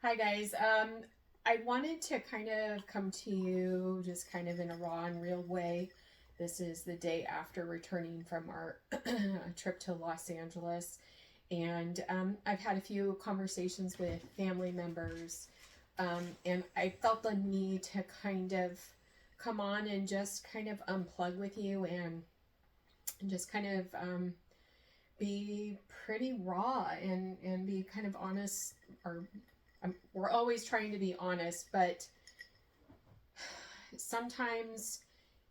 Hi guys. I wanted to kind of come to you just kind of in a raw and real way. This is the day after returning from our trip to Los Angeles, and I've had a few conversations with family members, and I felt the need to kind of come on and just kind of unplug with you and just kind of be pretty raw and be kind of honest or we're always trying to be honest, but sometimes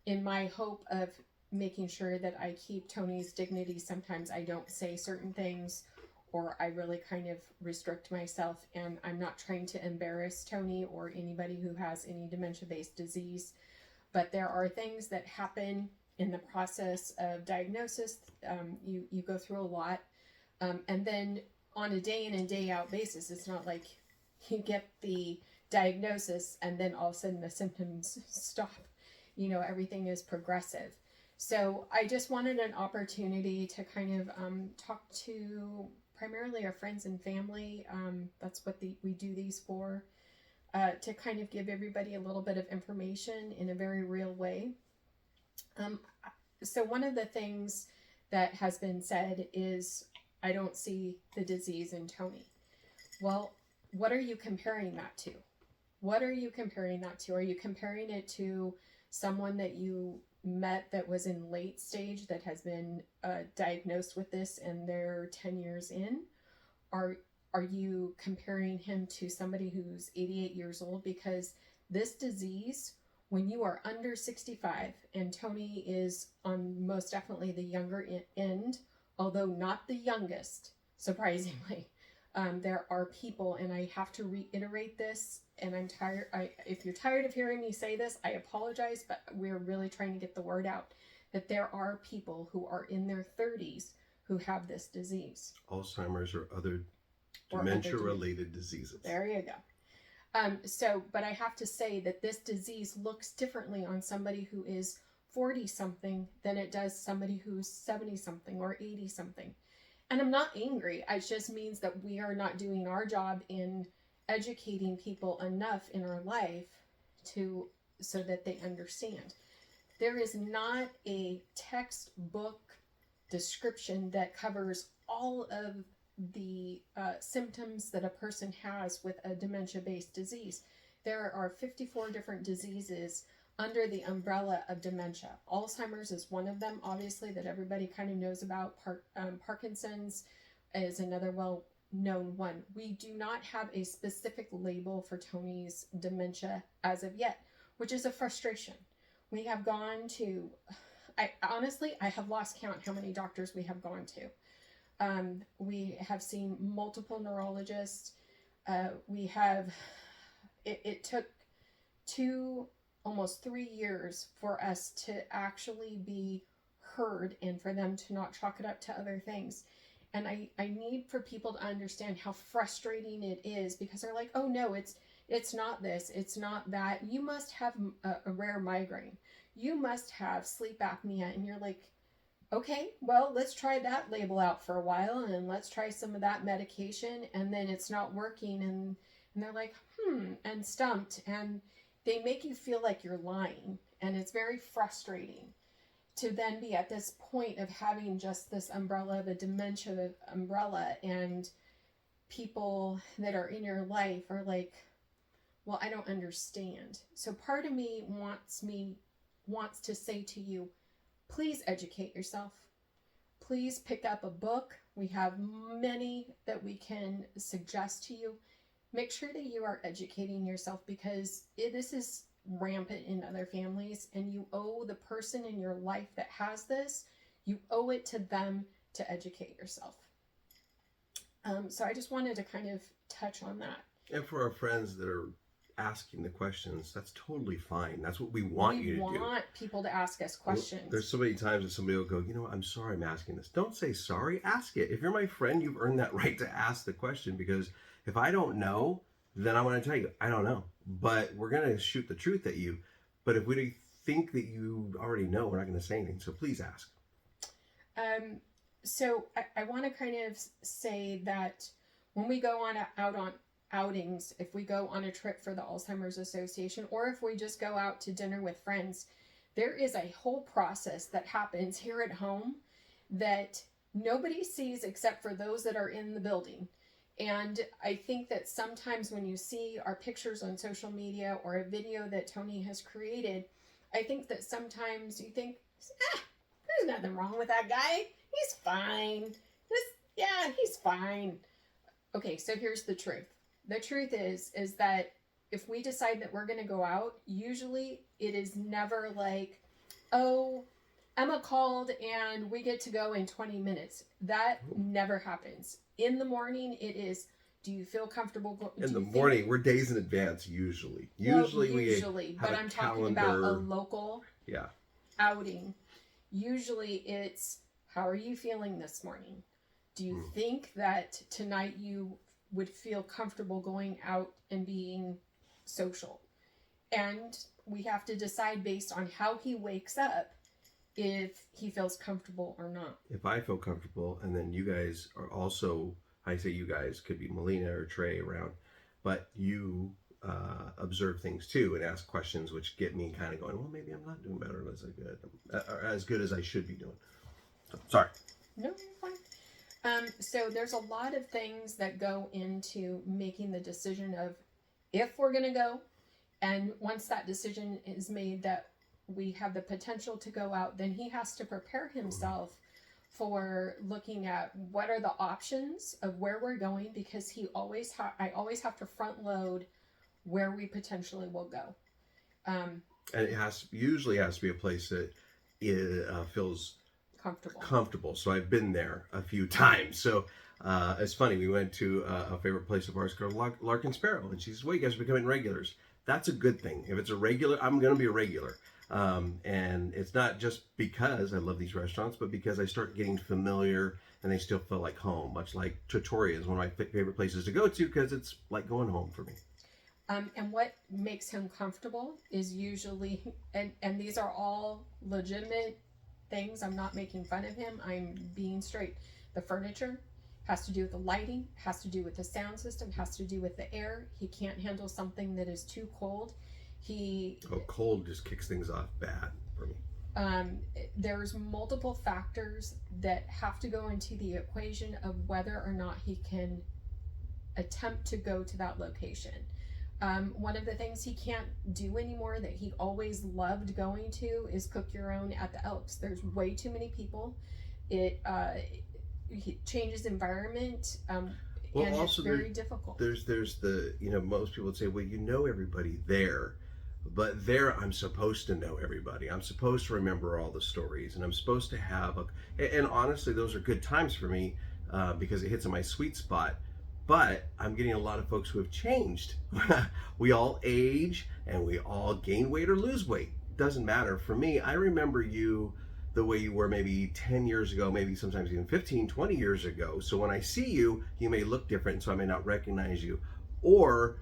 in my hope of making sure that I keep Tony's dignity, sometimes I don't say certain things or I really kind of restrict myself, and I'm not trying to embarrass Tony or anybody who has any dementia-based disease, but there are things that happen in the process of diagnosis. You go through a lot, and then on a day in and day out basis, it's not like you get the diagnosis and then all of a sudden the symptoms stop. Everything is progressive. So I just wanted an opportunity to kind of talk to primarily our friends and family. That's what we do these for, to kind of give everybody a little bit of information in a very real way. So one of the things that has been said is, I don't see the disease in Tony. Well, what are you comparing that to? What are you comparing that to? Are you comparing it to someone that you met that was in late stage that has been diagnosed with this and they're 10 years in? Are you comparing him to somebody who's 88 years old? Because this disease, when you are under 65, and Tony is on most definitely the younger end, although not the youngest, surprisingly. There are people, and I have to reiterate this, and I'm tired. If you're tired of hearing me say this, I apologize, but we're really trying to get the word out that there are people who are in their 30s who have this disease. Alzheimer's or other dementia-related diseases. There you go. But I have to say that this disease looks differently on somebody who is 40 something than it does somebody who's 70 something or 80 something. And I'm not angry. It just means that we are not doing our job in educating people enough in our life so that they understand. There is not a textbook description that covers all of the symptoms that a person has with a dementia-based disease. There are 54 different diseases under the umbrella of dementia. Alzheimer's is one of them, obviously, that everybody kind of knows about. Parkinson's is another well-known one. We do not have a specific label for Tony's dementia as of yet, which is a frustration. We have gone to, I have lost count how many doctors we have gone to. We have seen multiple neurologists. It took almost 3 years for us to actually be heard and for them to not chalk it up to other things. And I need for people to understand how frustrating it is, because they're like, oh no, it's not this, it's not that. You must have a rare migraine. You must have sleep apnea. And you're like, okay, well, let's try that label out for a while and let's try some of that medication. And then it's not working. And they're like, and stumped. And they make you feel like you're lying, and it's very frustrating to then be at this point of having just this umbrella, the dementia umbrella, and people that are in your life are like, well, I don't understand. So part of me wants to say to you, please educate yourself. Please pick up a book. We have many that we can suggest to you. Make sure that you are educating yourself, because this is rampant in other families, and you owe the person in your life that has this, you owe it to them to educate yourself. So I just wanted to kind of touch on that. And for our friends that are asking the questions, that's totally fine. That's what we want you to do. We want people to ask us questions. There's so many times that somebody will go, I'm sorry I'm asking this. Don't say sorry, ask it. If you're my friend, you've earned that right to ask the question, because if I don't know, then I'm going to tell you, I don't know. But we're going to shoot the truth at you. But if we think that you already know, we're not going to say anything. So please ask. So I want to kind of say that when we go out on outings, if we go on a trip for the Alzheimer's Association, or if we just go out to dinner with friends, there is a whole process that happens here at home that nobody sees except for those that are in the building. And I think that sometimes when you see our pictures on social media or a video that Tony has created, I think that sometimes you think, there's nothing wrong with that guy. He's fine. He's fine. Okay, so here's the truth. The truth is that if we decide that we're going to go out, usually it is never like, oh, Emma called and we get to go in 20 minutes. That never happens. In the morning, it is, do you feel comfortable? In the morning, we're days in advance usually. Usually, but I'm talking about a local outing. Usually it's, how are you feeling this morning? Do you think that tonight you would feel comfortable going out and being social? And we have to decide based on how he wakes up if he feels comfortable or not. If I feel comfortable, and then you guys are also, I say you guys, could be Melina or Trey around, but you observe things too and ask questions which get me kind of going, well, maybe I'm not doing better as good as I should be doing. So, sorry. No, you're fine. So there's a lot of things that go into making the decision of if we're going to go, and once that decision is made that we have the potential to go out, then he has to prepare himself for looking at what are the options of where we're going, because I always have to front load where we potentially will go. And it usually has to be a place that feels comfortable. So I've been there a few times. So it's funny. We went to a favorite place of ours called Larkin Sparrow, and she says, "Well, you guys are becoming regulars." That's a good thing. If it's a regular, I'm going to be a regular. And it's not just because I love these restaurants, but because I start getting familiar and they still feel like home, much like Trattoria is one of my favorite places to go to because it's like going home for me. And what makes him comfortable is usually, and these are all legitimate things. I'm not making fun of him. I'm being straight. The furniture has to do with the lighting, has to do with the sound system, has to do with the air. He can't handle something that is too cold. Cold just kicks things off bad for me. There's multiple factors that have to go into the equation of whether or not he can attempt to go to that location. One of the things he can't do anymore that he always loved going to is cook your own at the Elks. There's way too many people. It changes environment. Well, and also it's very difficult. There's the, most people would say, well, you know everybody there. But there, I'm supposed to know everybody. I'm supposed to remember all the stories, and I'm supposed to have and honestly, those are good times for me because it hits in my sweet spot. But I'm getting a lot of folks who have changed. We all age, and we all gain weight or lose weight. Doesn't matter. For me, I remember you the way you were maybe 10 years ago, maybe sometimes even 15, 20 years ago. So when I see you, you may look different, so I may not recognize you. Or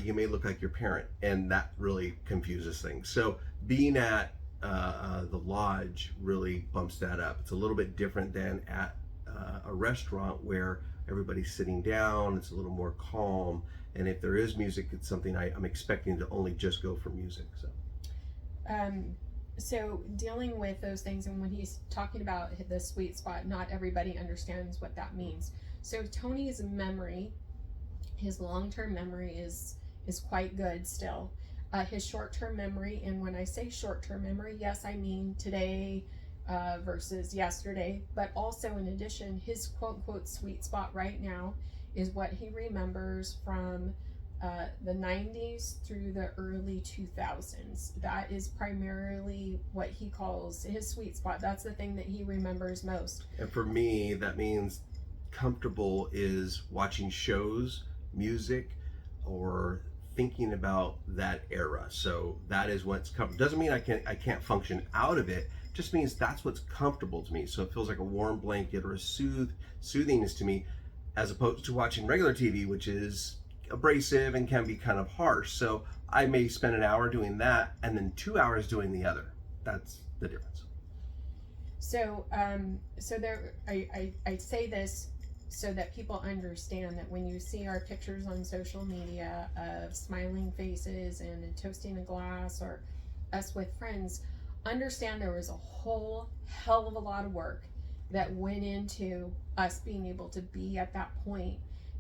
you may look like your parent, and that really confuses things. So being at the lodge really bumps that up. It's a little bit different than at a restaurant where everybody's sitting down. It's a little more calm, and if there is music, it's something I'm expecting to only just go for music. So dealing with those things, and when he's talking about the sweet spot, not everybody understands what that means. So Tony's memory, his long-term memory is quite good still. His short-term memory, and when I say short-term memory, yes, I mean today versus yesterday, but also in addition, his quote-unquote sweet spot right now is what he remembers from the 90s through the early 2000s. That is primarily what he calls his sweet spot. That's the thing that he remembers most. And for me, that means comfortable is watching shows, music, or thinking about that era. So that is what's comfortable. Doesn't mean I can't function out of it. Just means that's what's comfortable to me. So it feels like a warm blanket or a soothingness to me, as opposed to watching regular TV, which is abrasive and can be kind of harsh. So I may spend an hour doing that and then 2 hours doing the other. That's the difference. So there, I say this so that people understand that when you see our pictures on social media of smiling faces and toasting a glass, or us with friends, understand there was a whole hell of a lot of work that went into us being able to be at that point.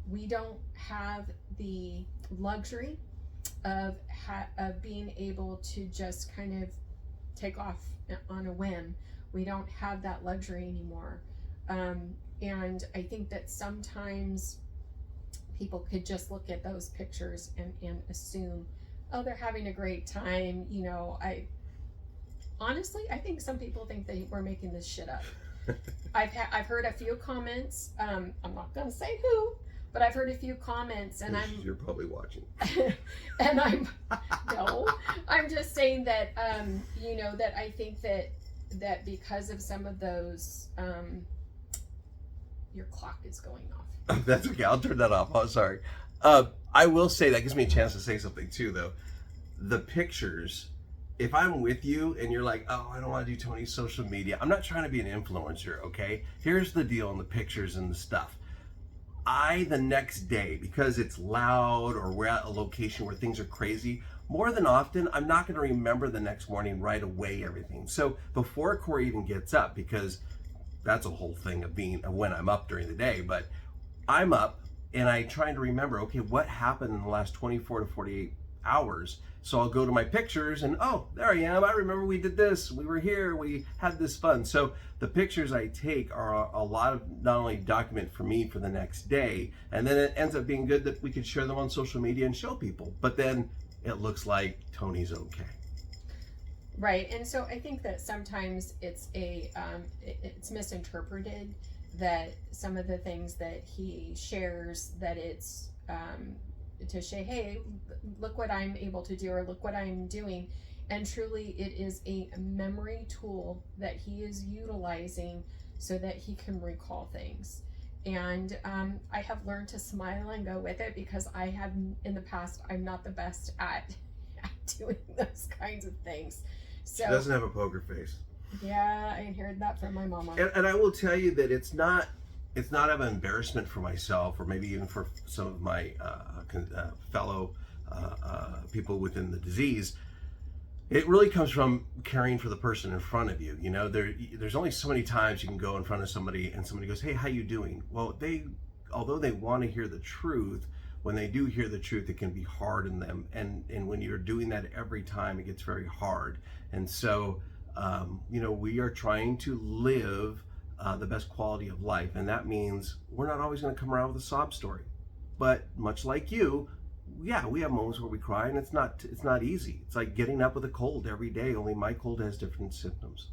We don't have the luxury of being able to just kind of take off on a whim. We don't have that luxury anymore. And I think that sometimes people could just look at those pictures and assume, oh, they're having a great time. I think some people think that we're making this shit up. I've heard a few comments. I'm not gonna say who, but I've heard a few comments, and you're probably watching. And I'm just saying that that I think that because of some of those, your clock is going off. That's okay. I'll turn that off. Oh, sorry. I will say that gives me a chance to say something too, though. The pictures. If I'm with you and you're like, oh, I don't want to do Tony's social media, I'm not trying to be an influencer, okay? Here's the deal on the pictures and the stuff. The next day, because it's loud or we're at a location where things are crazy, more than often, I'm not going to remember the next morning right away everything. So before Kori even gets up, because that's a whole thing of being when I'm up during the day, but I'm up and I try to remember, okay, what happened in the last 24 to 48 hours? So I'll go to my pictures and, oh, there I am. I remember we did this. We were here. We had this fun. So the pictures I take are a lot of not only document for me for the next day, and then it ends up being good that we can share them on social media and show people. But then it looks like Tony's okay. Right. And so I think that sometimes it's it's misinterpreted, that some of the things that he shares, that it's to say, hey, look what I'm able to do, or look what I'm doing. And truly, it is a memory tool that he is utilizing so that he can recall things. And I have learned to smile and go with it, because I have in the past, I'm not the best at doing those kinds of things. So she doesn't have a poker face. Yeah, I heard that from my mama. And I will tell you that it's not of an embarrassment for myself, or maybe even for some of my fellow people within the disease. It really comes from caring for the person in front of you. There's only so many times you can go in front of somebody and somebody goes, hey, how you doing? Well, although they want to hear the truth, when they do hear the truth, it can be hard in them. And when you're doing that every time, it gets very hard. And so, we are trying to live the best quality of life. And that means we're not always going to come around with a sob story. But much like you, yeah, we have moments where we cry, and it's not easy. It's like getting up with a cold every day, only my cold has different symptoms.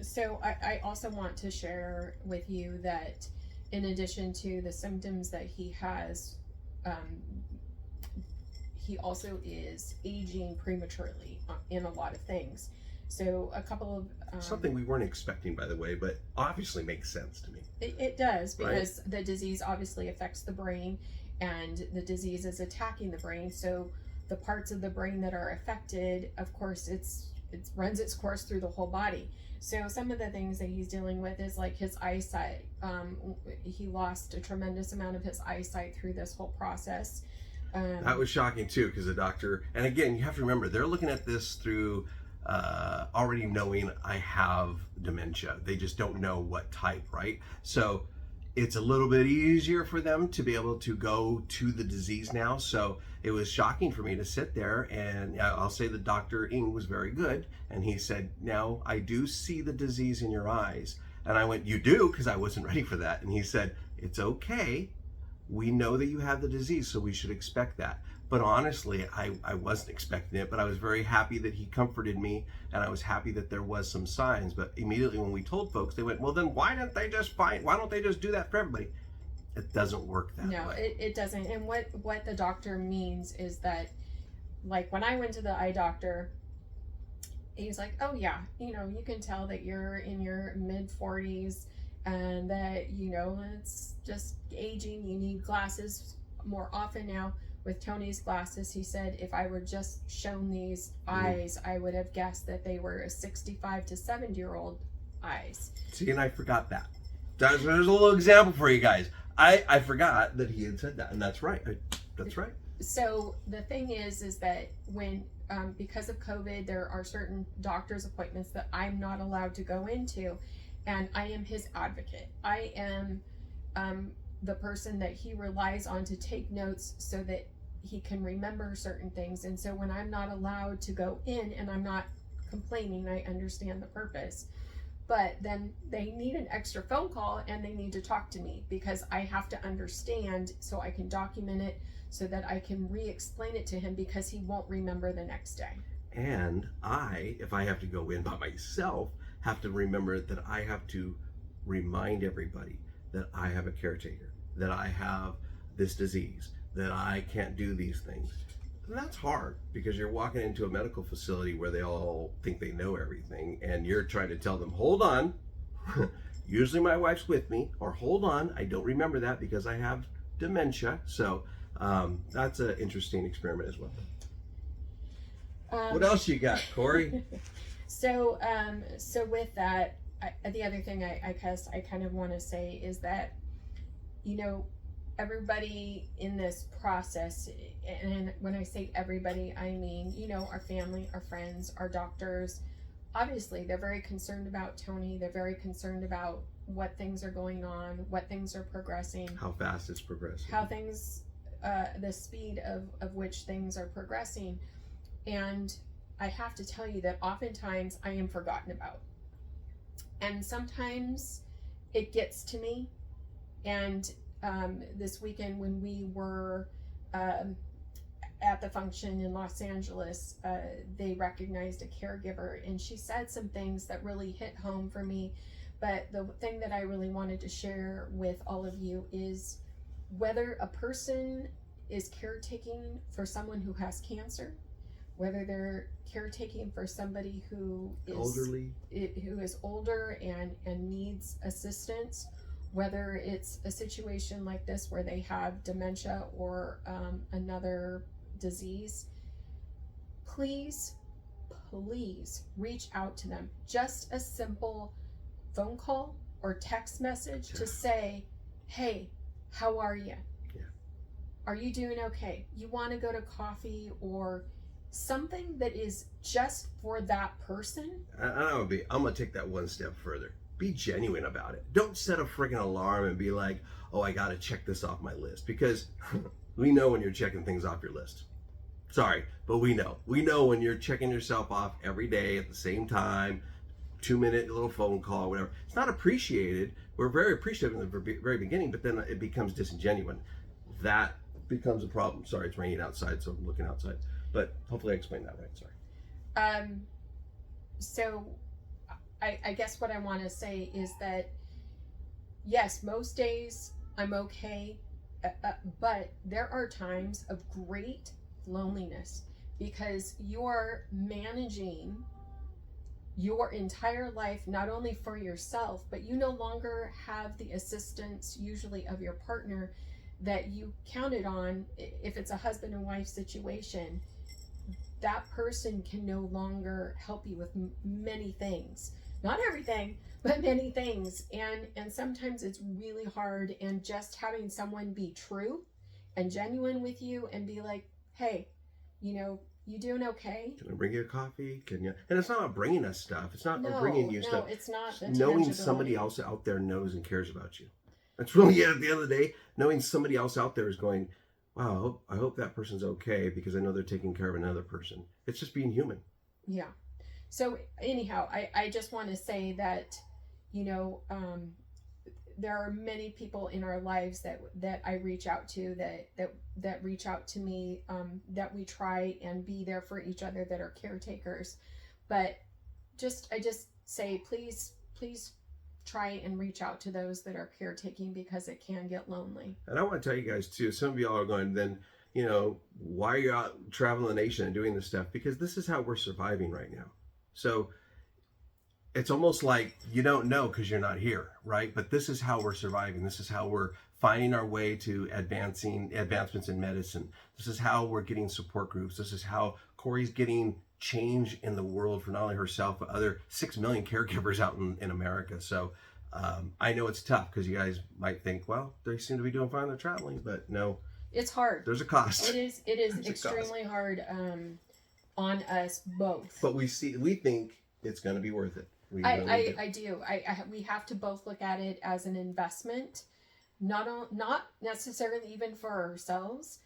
So I also want to share with you that in addition to the symptoms that he has, he also is aging prematurely in a lot of things. So a couple of something we weren't expecting, by the way, but obviously makes sense to me. It does, because the disease obviously affects the brain, and the disease is attacking the brain. So the parts of the brain that are affected, of course, it runs its course through the whole body. So some of the things that he's dealing with is like his eyesight. He lost a tremendous amount of his eyesight through this whole process. That was shocking too, because the doctor, and again, you have to remember, they're looking at this through already knowing I have dementia. They just don't know what type, right? So it's a little bit easier for them to be able to go to the disease now. So it was shocking for me to sit there, and I'll say that Dr. Ng was very good, and he said, now I do see the disease in your eyes. And I went, you do? Because I wasn't ready for that. And he said, it's okay. We know that you have the disease, so we should expect that. But honestly, I wasn't expecting it, but I was very happy that he comforted me, and I was happy that there was some signs. But immediately when we told folks, they went, well, then why don't they just do that for everybody? It doesn't work that way. No, it doesn't. And what the doctor means is that, like, when I went to the eye doctor, he's like, oh yeah, you can tell that you're in your mid 40s, and that, it's just aging. You need glasses more often now. With Tony's glasses, he said, if I were just shown these eyes, I would have guessed that they were a 65 to 70-year-old eyes. See, and I forgot that. There's a little example for you guys. I forgot that he had said that, and that's right. That's right. So the thing is that when because of COVID, there are certain doctor's appointments that I'm not allowed to go into, and I am his advocate. I am the person that he relies on to take notes so that he can remember certain things. And so when I'm not allowed to go in, and I'm not complaining, I understand the purpose, but then they need an extra phone call and they need to talk to me because I have to understand so I can document it so that I can re-explain it to him because he won't remember the next day. And if I have to go in by myself, have to remember that I have to remind everybody that I have a caretaker, that I have this disease, that I can't do these things. And that's hard because you're walking into a medical facility where they all think they know everything, and you're trying to tell them, hold on, usually my wife's with me, or hold on, I don't remember that because I have dementia. So that's an interesting experiment as well. What else you got, Kori? So with that, the other thing I kind of want to say is that, everybody in this process, and when I say everybody, I mean, our family, our friends, our doctors, obviously they're very concerned about Tony. They're very concerned about what things are going on, what things are progressing, how fast it's progressing, how things, the speed of which things are progressing. And I have to tell you that oftentimes I am forgotten about. And sometimes it gets to me. And this weekend when we were at the function in Los Angeles, they recognized a caregiver, and she said some things that really hit home for me. But the thing that I really wanted to share with all of you is whether a person is caretaking for someone who has cancer, whether they're caretaking for somebody who is elderly, who is older and needs assistance, whether it's a situation like this where they have dementia or another disease, please reach out to them. Just a simple phone call or text message to say, hey, how are you? Yeah. Are you doing okay? You want to go to coffee, or something that is just for that person? I'm gonna take that one step further. Be genuine about it. Don't set a freaking alarm and be like, oh, I gotta check this off my list, because we know when you're checking things off your list. Sorry, but we know when you're checking yourself off every day at the same time, 2-minute little phone call, whatever. It's not appreciated. We're very appreciative in the very beginning, but then it becomes disingenuous. That becomes a problem. Sorry, it's raining outside, so I'm looking outside. But hopefully I explained that right. Sorry. So I guess what I want to say is that, yes, most days I'm okay, but there are times of great loneliness because you're managing your entire life, not only for yourself, but you no longer have the assistance usually of your partner that you counted on. If it's a husband and wife situation, that person can no longer help you with many things. Not everything, but many things. And sometimes it's really hard, and just having someone be true and genuine with you and be like, hey, you doing okay? Can I bring you a coffee? Can you? And it's not about bringing us stuff. It's not about bringing you stuff. No, it's not. Knowing somebody else out there knows and cares about you. That's really it at the end of the day. Knowing somebody else out there is going, wow, I hope that person's okay because I know they're taking care of another person. It's just being human. Yeah. So anyhow, I just want to say that, there are many people in our lives that I reach out to, that reach out to me, that we try and be there for each other, that are caretakers. But I just say, please try and reach out to those that are caretaking, because it can get lonely. And I want to tell you guys too, some of y'all are going, then, why are you out traveling the nation and doing this stuff? Because this is how we're surviving right now. So it's almost like you don't know because you're not here, right? But this is how we're surviving. This is how we're finding our way to advancements in medicine. This is how we're getting support groups. This is how Kori's getting change in the world for not only herself, but other 6 million caregivers out in America. So I know it's tough because you guys might think, well, they seem to be doing fine, they're traveling, but no, it's hard. there's a cost. It is extremely hard on us both. But we think it's going to be worth it. We I do. We have to both look at it as an investment, not necessarily even for ourselves.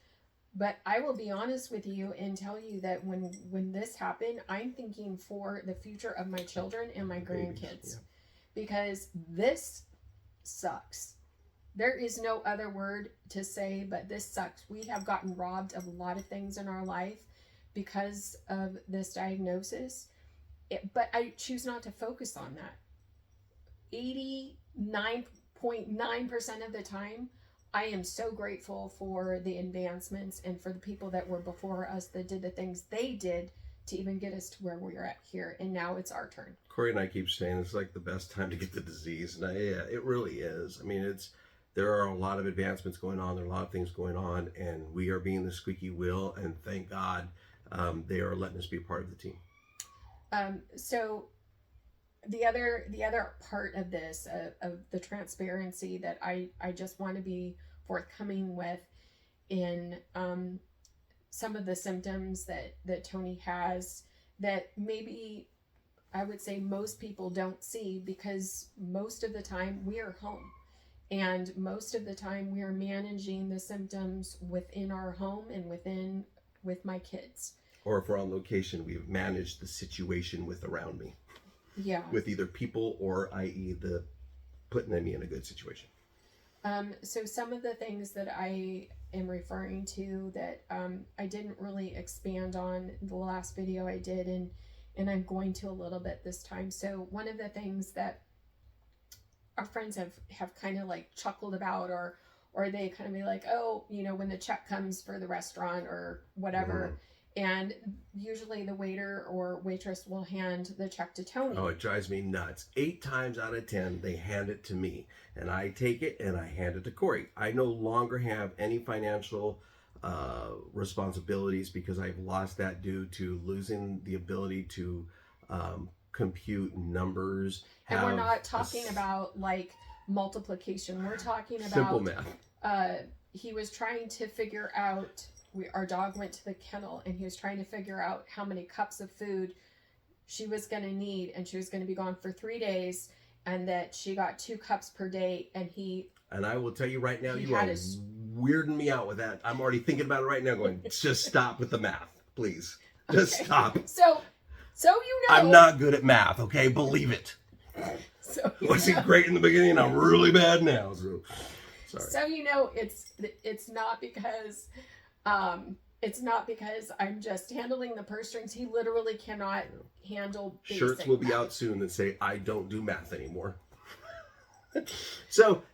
But I will be honest with you and tell you that when this happened, I'm thinking for the future of my children and my grandkids. Yeah. Because this sucks. There is no other word to say, but this sucks. We have gotten robbed of a lot of things in our life because of this diagnosis. But I choose not to focus on that. 89.9% of the time, I am so grateful for the advancements and for the people that were before us that did the things they did to even get us to where we're at here. And now it's our turn. Kori and I keep saying it's like the best time to get the disease. And yeah, it really is. I mean, there are a lot of advancements going on. There are a lot of things going on. And we are being the squeaky wheel. And thank God they are letting us be a part of the team. So the other part of this, of the transparency that I just want to be forthcoming with in some of the symptoms that Tony has that maybe I would say most people don't see, because most of the time we are home and most of the time we are managing the symptoms within our home and with my kids. Or if we're on location, we've managed the situation with around me. Yeah. With either people or, i.e., the putting me in a good situation. So some of the things that I am referring to that I didn't really expand on the last video I did, and I'm going to a little bit this time. So one of the things that our friends have kind of like chuckled about, or they kind of be like, oh, when the check comes for the restaurant or whatever. Mm. And usually the waiter or waitress will hand the check to Tony. Oh, it drives me nuts. 8 times out of 10, they hand it to me. And I take it and I hand it to Kori. I no longer have any financial responsibilities because I've lost that due to losing the ability to compute numbers. And we're not talking about like multiplication. We're talking about simple math. He was trying to figure out... Our dog went to the kennel and he was trying to figure out how many cups of food she was going to need, and she was going to be gone for 3 days, and that she got 2 cups per day. And I will tell you right now, you are weirding me out with that. I'm already thinking about it right now going, just stop with the math, please. Just stop. So I'm not good at math, okay? Believe it. So wasn't great in the beginning, I'm really bad now. So sorry. So it's not because... it's not because I'm just handling the purse strings. He literally cannot handle basic shirts will be out soon that say, I don't do math anymore. So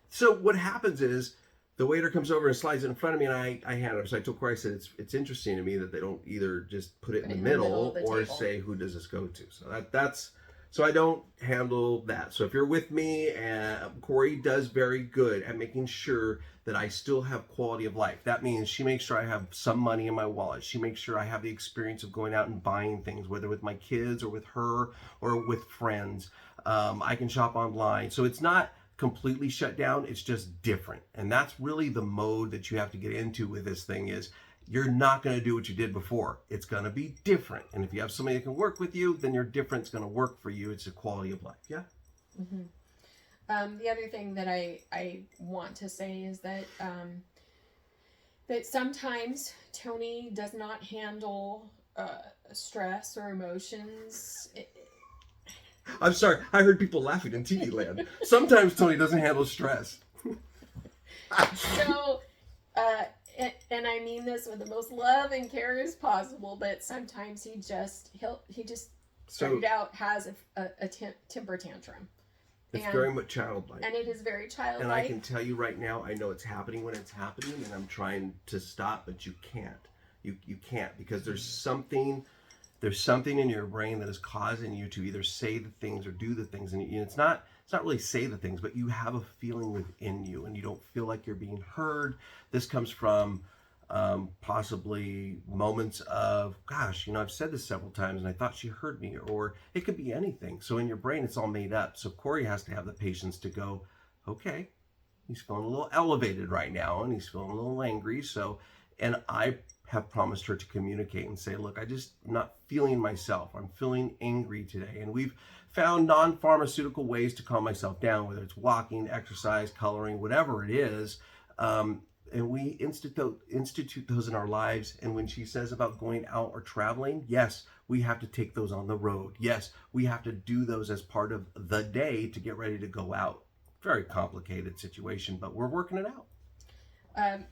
what happens is the waiter comes over and slides it in front of me, and I hand it. So I told Kori, I said, it's interesting to me that they don't either just put it in the middle or say, who does this go to? So so I don't handle that. So if you're with me, Kori does very good at making sure that I still have quality of life. That means she makes sure I have some money in my wallet. She makes sure I have the experience of going out and buying things, whether with my kids or with her or with friends. I can shop online. So it's not completely shut down. It's just different. And that's really the mode that you have to get into with this thing is you're not going to do what you did before. It's going to be different. And if you have somebody that can work with you, then your different's going to work for you. It's a quality of life. Yeah. Mm-hmm. The other thing that I want to say is that that sometimes Tony does not handle stress or emotions. I'm sorry. I heard people laughing in TV land. Sometimes Tony doesn't handle stress. So, and I mean this with the most love and care as possible, but sometimes he just started out has a temper tantrum. It's very much childlike. And it is very childlike. And I can tell you right now, I know it's happening when it's happening, and I'm trying to stop, but you can't. You can't, because there's something in your brain that is causing you to either say the things or do the things. And it's not really say the things, but you have a feeling within you and you don't feel like you're being heard. This comes from possibly moments of, gosh, I've said this several times and I thought she heard me, or it could be anything. So in your brain, it's all made up. So Kori has to have the patience to go, okay, he's feeling a little elevated right now and he's feeling a little angry. So, and I have promised her to communicate and say, look, I'm not feeling myself. I'm feeling angry today. And we've found non-pharmaceutical ways to calm myself down, whether it's walking, exercise, coloring, whatever it is. And we institute those in our lives. And when she says about going out or traveling, yes, we have to take those on the road. Yes, we have to do those as part of the day to get ready to go out. Very complicated situation, but we're working it out. Um,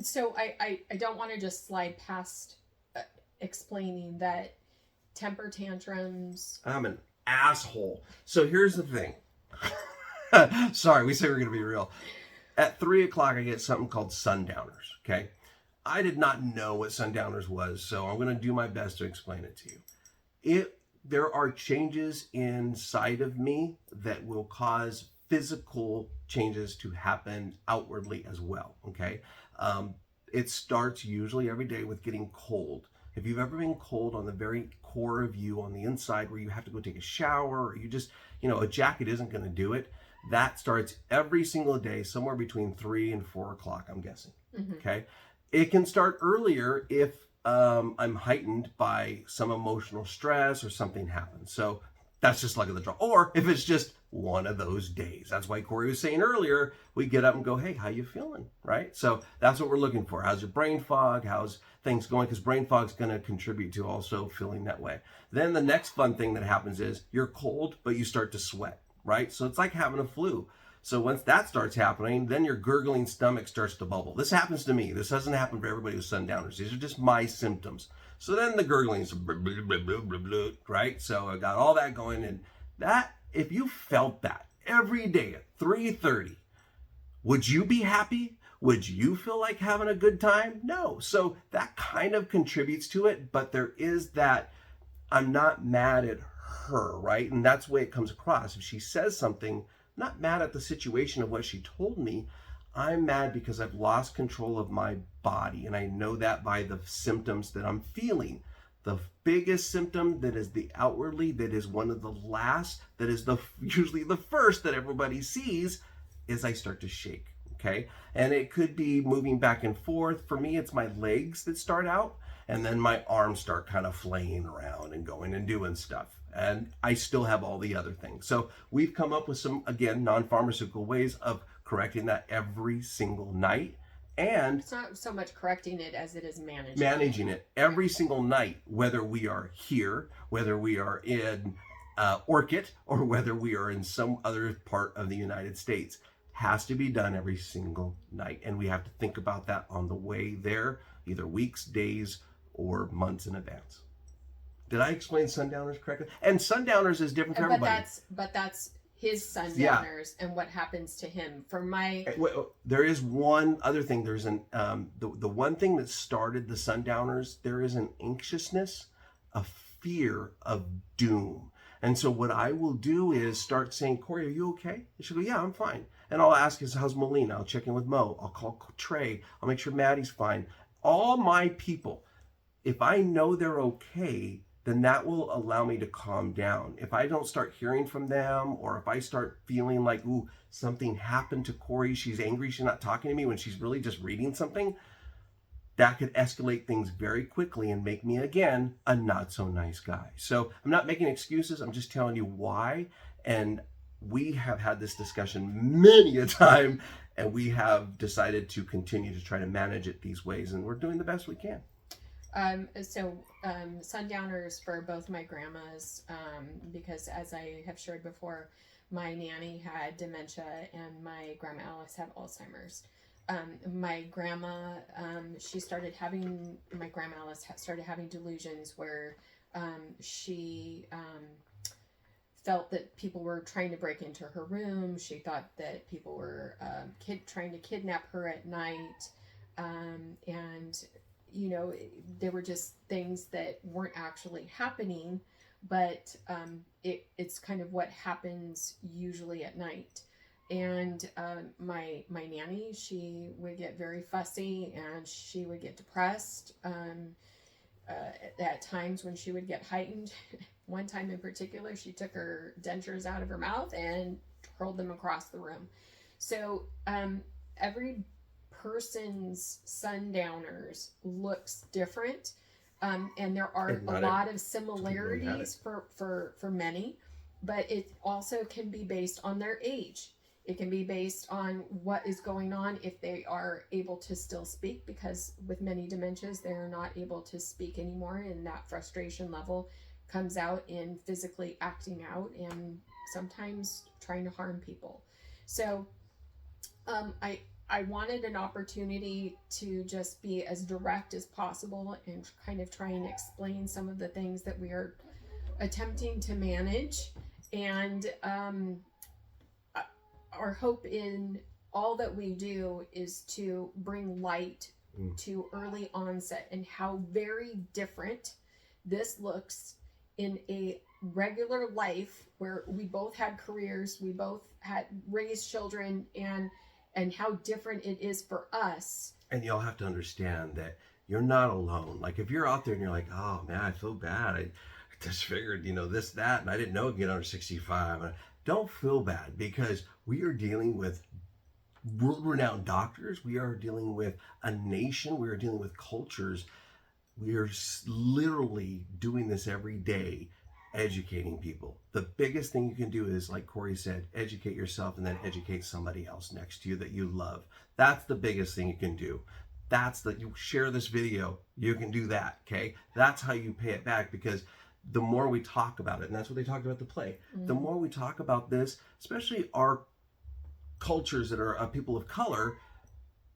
so I don't want to just slide past explaining that temper tantrums. I'm an asshole. So here's the thing. Sorry, we say we're going to be real. At 3 o'clock, I get something called sundowners. Okay. I did not know what sundowners was, so I'm going to do my best to explain it to you. There are changes inside of me that will cause physical changes to happen outwardly as well. Okay. It starts usually every day with getting cold. If you've ever been cold on the very core of you on the inside where you have to go take a shower, or you just, a jacket isn't going to do it, that starts every single day, somewhere between 3 and 4 o'clock, I'm guessing. Mm-hmm. Okay. It can start earlier if I'm heightened by some emotional stress or something happens. So that's just luck of the draw. Or if it's just one of those days. That's why Kori was saying earlier, we get up and go, hey, how you feeling? Right? So that's what we're looking for. How's your brain fog? How's things going? Because brain fog's going to contribute to also feeling that way. Then the next fun thing that happens is you're cold, but you start to sweat, right? So it's like having a flu. So once that starts happening, then your gurgling stomach starts to bubble. This happens to me. This doesn't happen for everybody with sundowners. These are just my symptoms. So then the gurgling's blah, blah, blah, blah, blah, blah, right? So I got all that going, and that, if you felt that every day at 3:30, would you be happy? Would you feel like having a good time? No. So that kind of contributes to it, but there is that I'm not mad at her, right? And that's the way it comes across. If she says something, I'm not mad at the situation of what she told me. I'm mad because I've lost control of my body, and I know that by the symptoms that I'm feeling. The biggest symptom that is the outwardly, that is one of the last, that is usually the first that everybody sees, is I start to shake. Okay. And it could be moving back and forth. For me, it's my legs that start out, and then my arms start kind of flaying around and going and doing stuff. And I still have all the other things. So we've come up with some, again, non-pharmaceutical ways of correcting that every single night. And it's not so much correcting it as it is managing it every single night, whether we are here, whether we are in Orchid, or whether we are in some other part of the United States. Has to be done every single night. And we have to think about that on the way there, either weeks, days, or months in advance. Did I explain sundowners correctly? And sundowners is different for everybody. But that's his sundowners, and what happens to him. For my, there is one other thing. There's the one thing that started the sundowners. There is an anxiousness, a fear of doom. And so what I will do is start saying, Kori, are you okay? And she'll go, yeah, I'm fine. And I'll ask, how's Melina? I'll check in with Mo. I'll call Trey. I'll make sure Maddie's fine. All my people, if I know they're okay, then that will allow me to calm down. If I don't start hearing from them, or if I start feeling like, ooh, something happened to Kori, she's angry, she's not talking to me when she's really just reading something, that could escalate things very quickly and make me, again, a not so nice guy. So I'm not making excuses. I'm just telling you why. And we have had this discussion many a time, and we have decided to continue to try to manage it these ways, and we're doing the best we can. Sundowners for both my grandmas, because as I have shared before, my nanny had dementia and my grandma Alice had Alzheimer's. My grandma, my grandma Alice started having delusions where she felt that people were trying to break into her room. She thought that people were trying to kidnap her at night. And there were just things that weren't actually happening, but it's kind of what happens usually at night. And my nanny, she would get very fussy and she would get depressed. At times when she would get heightened. One time in particular, she took her dentures out of her mouth and hurled them across the room. So every person's sundowners looks different, and there are a lot of similarities for many, but it also can be based on their age. It can be based on what is going on, if they are able to still speak, because with many dementias, they're not able to speak anymore, and that frustration level comes out in physically acting out and sometimes trying to harm people. So I wanted an opportunity to just be as direct as possible and kind of try and explain some of the things that we are attempting to manage. And our hope in all that we do is to bring light to early onset and how very different this looks in a regular life where we both had careers, we both had raised children, and how different it is for us. And y'all have to understand that you're not alone. Like if you're out there and you're like, oh man, I feel bad. I just figured, this, that, and I didn't know it'd get under 65. Don't feel bad, because we are dealing with world-renowned doctors. We are dealing with a nation. We are dealing with cultures. We are literally doing this every day, educating people. The biggest thing you can do is, like Kori said, educate yourself and then educate somebody else next to you that you love. That's the biggest thing you can do. You share this video, you can do that, okay? That's how you pay it back, because the more we talk about it, and that's what they talked about the play, the more we talk about this, especially our cultures that are people of color,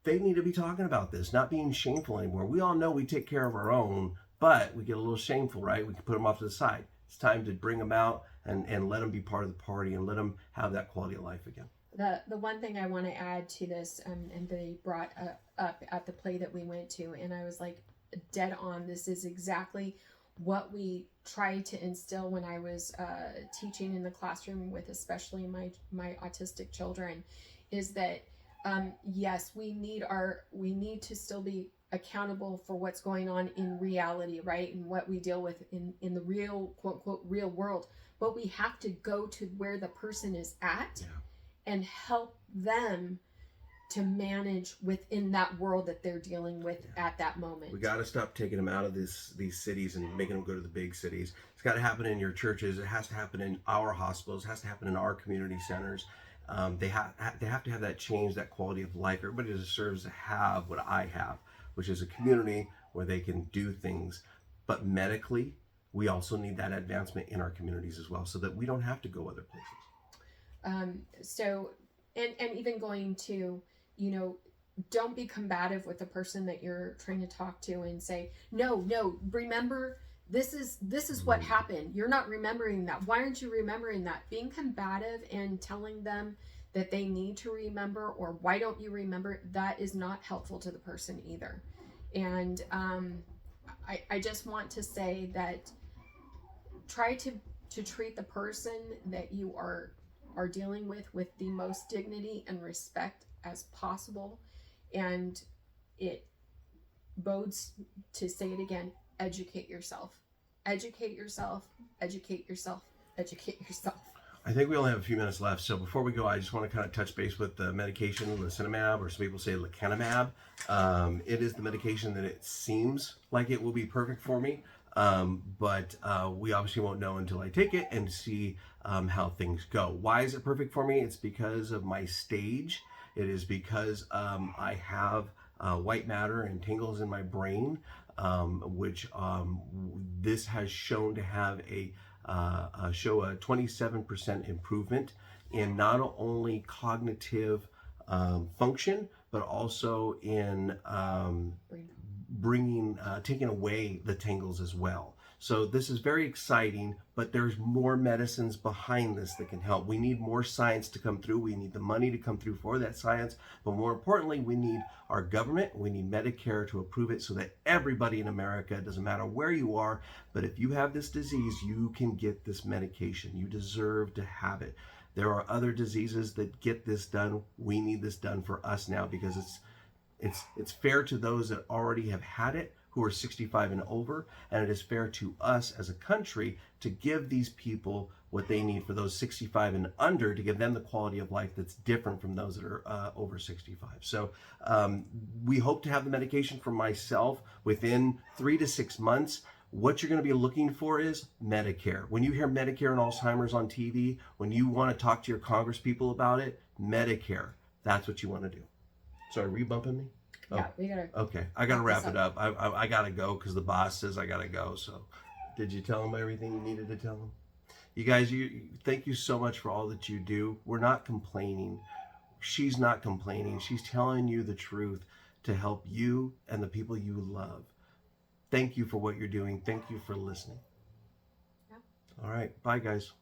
they need to be talking about this, not being shameful anymore. We all know we take care of our own, but we get a little shameful, right? We can put them off to the side. It's time to bring them out and let them be part of the party and let them have that quality of life again. The one thing I want to add to this, and they brought up at the play that we went to, and I was like, dead on, this is exactly what we tried to instill when I was teaching in the classroom with especially my autistic children, is that yes, we need to still be accountable for what's going on in reality, right? And what we deal with in the real, quote unquote, real world. But we have to go to where the person is at and help them to manage within that world that they're dealing with at that moment. We got to stop taking them out of these cities and making them go to the big cities. It's got to happen in your churches. It has to happen in our hospitals. It has to happen in our community centers. They have to have that change, that quality of life. Everybody deserves to have what I have, which is a community where they can do things. But medically, we also need that advancement in our communities as well, so that we don't have to go other places. So even going to, don't be combative with the person that you're trying to talk to and say, no, remember, this is what happened. You're not remembering that. Why aren't you remembering that? Being combative and telling them that they need to remember, or why don't you remember, that is not helpful to the person either. And I just want to say that try to treat the person that you are dealing with the most dignity and respect as possible. And it bodes to say it again, educate yourself. Educate yourself, educate yourself, educate yourself. I think we only have a few minutes left, so before we go, I just want to kind of touch base with the medication, lecanemab, or some people say lecanemab. It is the medication that it seems like it will be perfect for me, but we obviously won't know until I take it and see how things go. Why is it perfect for me? It's because of my stage. It is because I have white matter and tangles in my brain, which this has shown to have show a 27% improvement in not only cognitive function, but also in taking away the tangles as well. So this is very exciting, but there's more medicines behind this that can help. We need more science to come through. We need the money to come through for that science. But more importantly, we need our government, we need Medicare to approve it so that everybody in America, it doesn't matter where you are, but if you have this disease, you can get this medication. You deserve to have it. There are other diseases that get this done. We need this done for us now because it's fair to those that already have had it, who are 65 and over, and it is fair to us as a country to give these people what they need for those 65 and under, to give them the quality of life that's different from those that are over 65. So we hope to have the medication for myself within 3 to 6 months. What you're going to be looking for is Medicare. When you hear Medicare and Alzheimer's on TV, when you want to talk to your Congress people about it, Medicare, that's what you want to do. Sorry, were you bumping me? Yeah, we gotta. Okay, I gotta wrap it up. I gotta go because the boss says I gotta go. So, did you tell him everything you needed to tell him? You guys, thank you so much for all that you do. We're not complaining. She's not complaining. She's telling you the truth to help you and the people you love. Thank you for what you're doing. Thank you for listening. Yeah. All right, bye guys.